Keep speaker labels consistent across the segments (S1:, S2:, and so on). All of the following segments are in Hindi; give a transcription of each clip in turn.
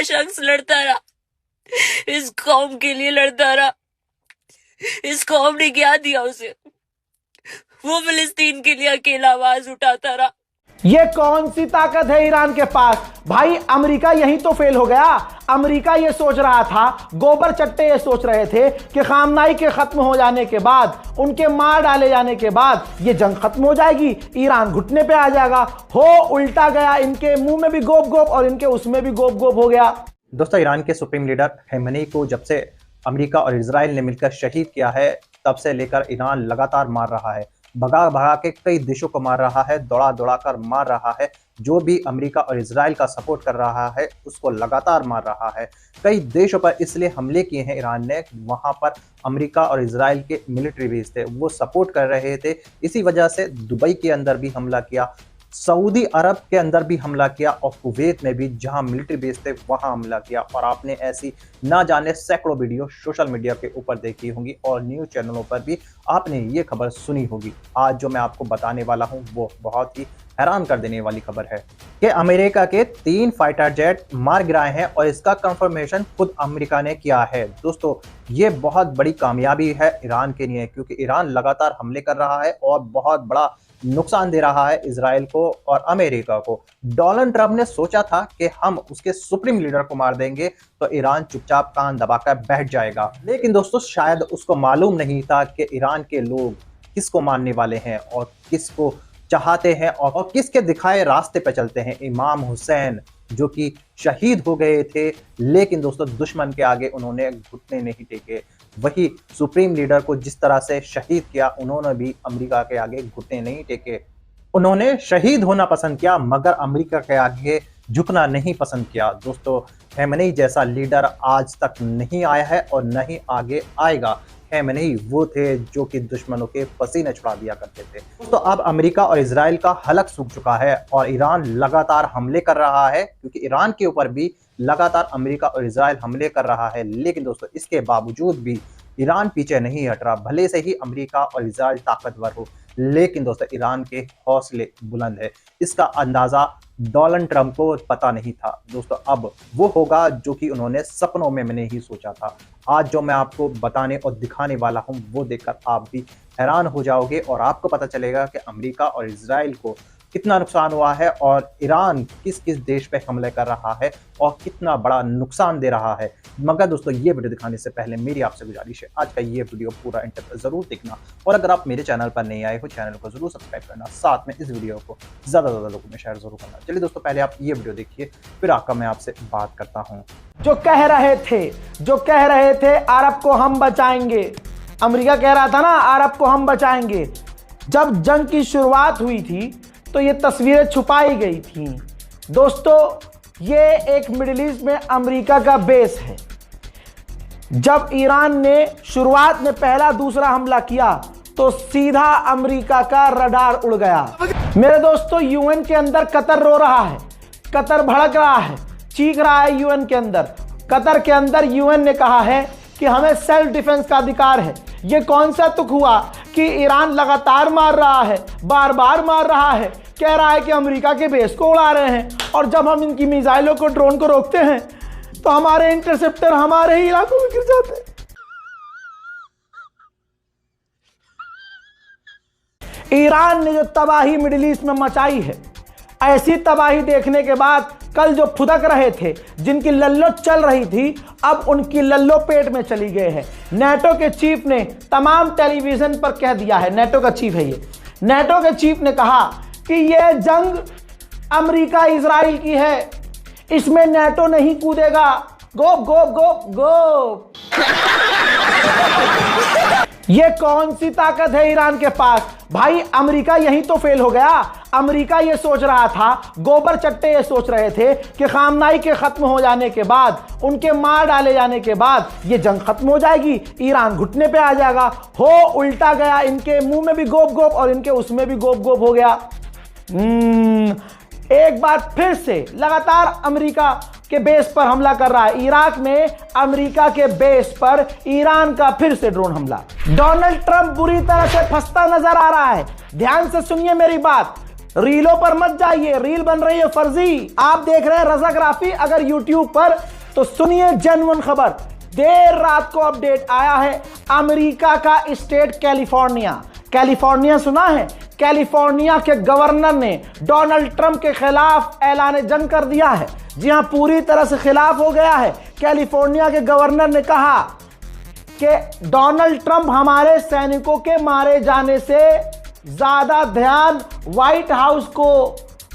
S1: शख्स लड़ता रहा, इस कौम के लिए लड़ता रहा। इस कौम ने क्या दिया उसे? वो फिलिस्तीन के लिए अकेला आवाज उठाता रहा।
S2: ये कौन सी ताकत है ईरान के पास? भाई अमेरिका यहीं तो फेल हो गया। अमेरिका ये सोच रहा था, गोबर चट्टे ये सोच रहे थे कि खामनाई के खत्म हो जाने के बाद, उनके मार डाले जाने के बाद ये जंग खत्म हो जाएगी, ईरान घुटने पे आ जाएगा। हो उल्टा गया, इनके मुंह में भी गोप गोप और इनके उसमें भी गोप गोप हो गया।
S3: दोस्तों, ईरान के सुप्रीम लीडर खमेनी को जब से अमेरिका और इजराइल ने मिलकर शहीद किया है, तब से लेकर ईरान लगातार मार रहा है, भगा भगा के कई देशों को मार रहा है, दौड़ा दौड़ा कर मार रहा है। जो भी अमेरिका और इजराइल का सपोर्ट कर रहा है उसको लगातार मार रहा है। कई देशों पर इसलिए हमले किए हैं ईरान ने, वहां पर अमेरिका और इजराइल के मिलिट्री बेस थे, वो सपोर्ट कर रहे थे। इसी वजह से दुबई के अंदर भी हमला किया, सऊदी अरब के अंदर भी हमला किया और कुवैत में भी जहां मिलिट्री बेस थे वहां हमला किया। और आपने ऐसी ना जाने सैकड़ों वीडियो सोशल मीडिया के ऊपर देखी होंगी और न्यूज़ चैनलों पर भी आपने ये खबर सुनी होगी। आज जो मैं आपको बताने वाला हूं वो बहुत ही हैरान कर देने वाली खबर है कि अमेरिका के 3 फाइटर जेट मार गिराए हैं और इसका कंफर्मेशन खुद अमेरिका ने किया है। दोस्तों, ये बहुत बड़ी कामयाबी है ईरान के लिए, क्योंकि ईरान लगातार हमले कर रहा है और बहुत बड़ा नुकसान दे रहा है इजराइल को और अमेरिका को। डोनाल्ड ट्रंप ने सोचा था कि हम उसके सुप्रीम लीडर को मार देंगे तो ईरान चुपचाप कान दबाकर बैठ जाएगा, लेकिन दोस्तों शायद उसको मालूम नहीं था कि ईरान के लोग किसको मारने वाले हैं और किसको चाहते हैं और किसके दिखाए रास्ते पे चलते हैं। इमाम हुसैन जो कि शहीद हो गए थे, लेकिन दोस्तों दुश्मन के आगे उन्होंने घुटने नहीं टेके। वही सुप्रीम लीडर को जिस तरह से शहीद किया, उन्होंने भी अमेरिका के आगे घुटने नहीं टेके। उन्होंने शहीद होना पसंद किया मगर अमेरिका के आगे झुकना नहीं पसंद किया। दोस्तों, खमेनी जैसा लीडर आज तक नहीं आया है और न ही आगे आएगा। खमेनी वो थे जो कि दुश्मनों के पसीने छुड़ा दिया करते थे। दोस्तों, अब अमेरिका और इजराइल का हलक सूख चुका है और ईरान लगातार हमले कर रहा है, क्योंकि ईरान के ऊपर भी लगातार अमेरिका और इजराइल हमले कर रहा है। लेकिन दोस्तों, इसके बावजूद भी ईरान पीछे नहीं हट रहा। भले से ही अमेरिका और इजराइल ताकतवर हो, लेकिन दोस्तों ईरान के हौसले बुलंद है। इसका अंदाजा डोनाल्ड ट्रंप को पता नहीं था। दोस्तों, अब वो होगा जो कि उन्होंने सपनों में नहीं सोचा था। आज जो मैं आपको बताने और दिखाने वाला हूं वो देखकर आप भी हैरान हो जाओगे और आपको पता चलेगा कि अमेरिका और इजराइल को कितना नुकसान हुआ है और ईरान किस किस देश पे हमले कर रहा है और कितना बड़ा नुकसान दे रहा है। मगर दोस्तों, ये वीडियो दिखाने से पहले मेरी आपसे गुजारिश है, आज का ये वीडियो पूरा एंड तक जरूर देखना और अगर आप मेरे चैनल पर नए आए हो, चैनल को जरूर सब्सक्राइब करना, साथ में इस वीडियो को ज़्यादा से ज़्यादा लोगों में शेयर जरूर करना। चलिए दोस्तों, पहले आप ये वीडियो देखिए, फिर आकर मैं आपसे बात करता हूँ।
S2: जो कह रहे थे अरब को हम बचाएंगे, अमेरिका कह रहा था ना अरब को हम बचाएंगे। जब जंग की शुरुआत हुई थी तो ये तस्वीरें छुपाई गई थी। दोस्तों, ये एक मिडिल ईस्ट में अमेरिका का बेस है। जब ईरान ने शुरुआत में पहला दूसरा हमला किया तो सीधा अमेरिका का रडार उड़ गया। मेरे दोस्तों, यूएन के अंदर कतर रो रहा है, कतर भड़क रहा है, चीख रहा है यूएन के अंदर। कतर के अंदर यूएन ने कहा है कि हमें सेल्फ डिफेंस का अधिकार है। ये कौन सा तुक हुआ कि ईरान लगातार मार रहा है, बार बार मार रहा है, कह रहा है कि अमेरिका के बेस को उड़ा रहे हैं, और जब हम इनकी मिसाइलों को, ड्रोन को रोकते हैं तो हमारे इंटरसेप्टर हमारे ही इलाकों में गिर जाते हैं। ईरान ने जो तबाही मिडिल ईस्ट में मचाई है, ऐसी तबाही देखने के बाद कल जो फुदक रहे थे, जिनकी लल्लो चल रही थी, अब उनकी लल्लो पेट में चली गए हैं। नेटो के चीफ ने तमाम टेलीविजन पर कह दिया है, नेटो का चीफ है ये, नेटो के चीफ ने कहा कि यह जंग अमेरिका इजराइल की है, इसमें नेटो नहीं कूदेगा। गोप गोप गोप गोप। ये कौन सी ताकत है ईरान के पास? भाई अमेरिका यहीं तो फेल हो गया। अमेरिका ये सोच रहा था, गोबर चट्टे ये सोच रहे थे कि खामनाई के खत्म हो जाने के बाद, उनके मार डाले जाने के बाद ये जंग खत्म हो जाएगी, ईरान घुटने पे आ जाएगा। हो उल्टा गया, इनके मुंह में भी गोप गोप और इनके उसमें भी गोप गोप हो गया। एक बार फिर से लगातार अमेरिका के बेस पर हमला कर रहा है। इराक में अमेरिका के बेस पर ईरान का फिर से ड्रोन हमला। डोनाल्ड ट्रंप बुरी तरह से फंसता नजर आ रहा है। ध्यान से सुनिए मेरी बात। रीलों पर मत जाइए, रील बन रही है फर्जी। आप देख रहे हैं रजाग्राफी अगर यूट्यूब पर, तो सुनिए जेन्युइन खबर। देर रात को अपडेट आया है, अमेरिका का स्टेट कैलिफोर्निया, कैलिफोर्निया सुना है, कैलिफोर्निया के गवर्नर ने डोनाल्ड ट्रंप के खिलाफ ऐलान जंग कर दिया है। जी हां, पूरी तरह से खिलाफ हो गया है। कैलिफोर्निया के गवर्नर ने कहा कि डोनाल्ड ट्रंप हमारे सैनिकों के मारे जाने से ज्यादा ध्यान व्हाइट हाउस को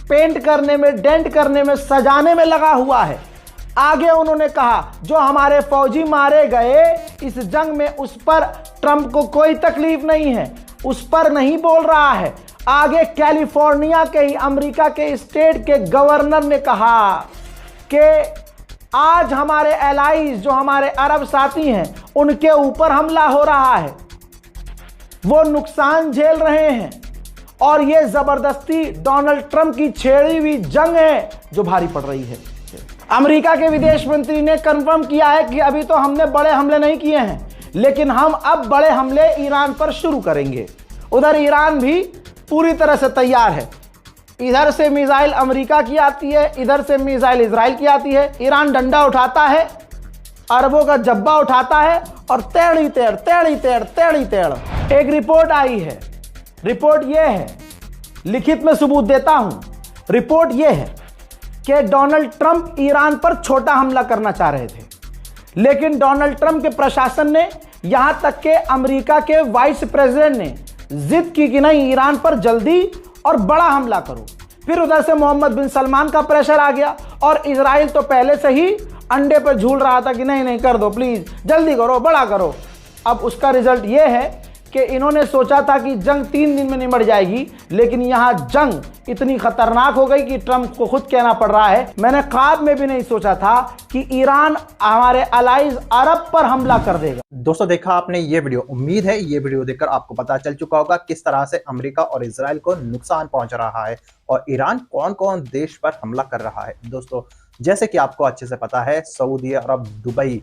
S2: पेंट करने में, डेंट करने में, सजाने में लगा हुआ है। आगे उन्होंने कहा जो हमारे फौजी मारे गए इस जंग में, उस पर ट्रंप को कोई तकलीफ नहीं है, उस पर नहीं बोल रहा है। आगे कैलिफोर्निया के ही अमेरिका के स्टेट के गवर्नर ने कहा कि आज हमारे एलाइज, जो हमारे अरब साथी हैं, उनके ऊपर हमला हो रहा है, वो नुकसान झेल रहे हैं और ये जबरदस्ती डोनाल्ड ट्रंप की छेड़ी हुई जंग है जो भारी पड़ रही है। अमेरिका के विदेश मंत्री ने कंफर्म किया है कि अभी तो हमने बड़े हमले नहीं किए हैं, लेकिन हम अब बड़े हमले ईरान पर शुरू करेंगे। उधर ईरान भी पूरी तरह से तैयार है। इधर से मिसाइल अमेरिका की आती है, इधर से मिसाइल इजराइल की आती है। ईरान डंडा उठाता है, अरबों का जब्बा उठाता है और टेढ़ी टेढ़ टेढ़ी टेढ़ टेढ़ी टेढ़। एक रिपोर्ट आई है, रिपोर्ट यह है, लिखित में सबूत देता हूं। रिपोर्ट यह है कि डोनाल्ड ट्रंप ईरान पर छोटा हमला करना चाह रहे थे, लेकिन डोनाल्ड ट्रंप के प्रशासन ने, यहां तक के अमेरिका के वाइस प्रेसिडेंट ने जिद की कि नहीं, ईरान पर जल्दी और बड़ा हमला करो। फिर उधर से मोहम्मद बिन सलमान का प्रेशर आ गया और इजराइल तो पहले से ही अंडे पर झूल रहा था कि नहीं नहीं कर दो, प्लीज जल्दी करो, बड़ा करो। अब उसका रिजल्ट यह है कि इन्होंने सोचा था कि जंग 3 दिन में निमट जाएगी, लेकिन यहां जंग इतनी खतरनाक हो गई कि ट्रंप को खुद कहना पड़ रहा है, मैंने ख्वाब में भी नहीं सोचा था कि ईरान हमारे अलाइज अरब पर हमला कर देगा।
S3: दोस्तों, देखा आपने ये वीडियो, उम्मीद है ये वीडियो देखकर आपको पता चल चुका होगा किस तरह से अमेरिका और इजराइल को नुकसान पहुंच रहा है और ईरान कौन कौन देश पर हमला कर रहा है। दोस्तों, जैसे कि आपको अच्छे से पता है, सऊदी अरब, दुबई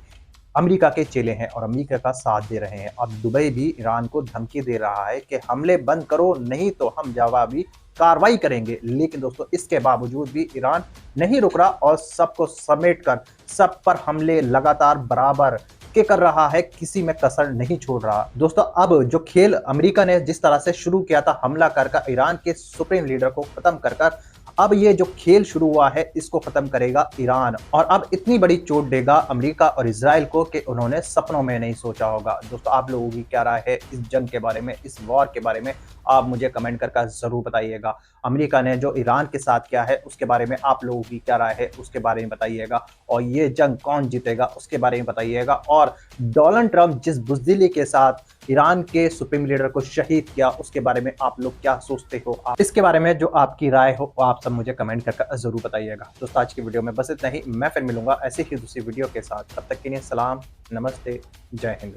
S3: अमेरिका के चेले हैं और अमेरिका का साथ दे रहे हैं। अब दुबई भी ईरान को धमकी दे रहा है कि हमले बंद करो, नहीं तो हम जवाबी कार्रवाई करेंगे। लेकिन दोस्तों, इसके बावजूद भी ईरान नहीं रुक रहा और सबको समेटकर सब पर हमले लगातार बराबर के कर रहा है, किसी में कसर नहीं छोड़ रहा। दोस्तों, अब जो खेल अमेरिका ने जिस तरह से शुरू किया था, हमला कर ईरान के सुप्रीम लीडर को खत्म कर अब ये जो खेल शुरू हुआ है, इसको खत्म करेगा ईरान और अब इतनी बड़ी चोट देगा अमेरिका और इजराइल को कि उन्होंने सपनों में नहीं सोचा होगा। दोस्तों, आप लोगों की क्या राय है इस जंग के बारे में, इस वॉर के बारे में, आप मुझे कमेंट करके जरूर बताइएगा। अमेरिका ने जो ईरान के साथ किया है उसके बारे में आप लोगों की क्या राय है उसके बारे में बताइएगा और ये जंग कौन जीतेगा उसके बारे में बताइएगा। और डोनाल्ड ट्रंप जिस बुज़दिली के साथ ईरान के सुप्रीम लीडर को शहीद किया उसके बारे में आप लोग क्या सोचते हो, इसके बारे में जो आपकी राय हो आप सब मुझे कमेंट करके जरूर बताइएगा। दोस्तों, आज की वीडियो में बस इतना ही। मैं फिर मिलूंगा ऐसे ही दूसरी वीडियो के साथ। तब तक के लिए सलाम, नमस्ते, जय हिंद।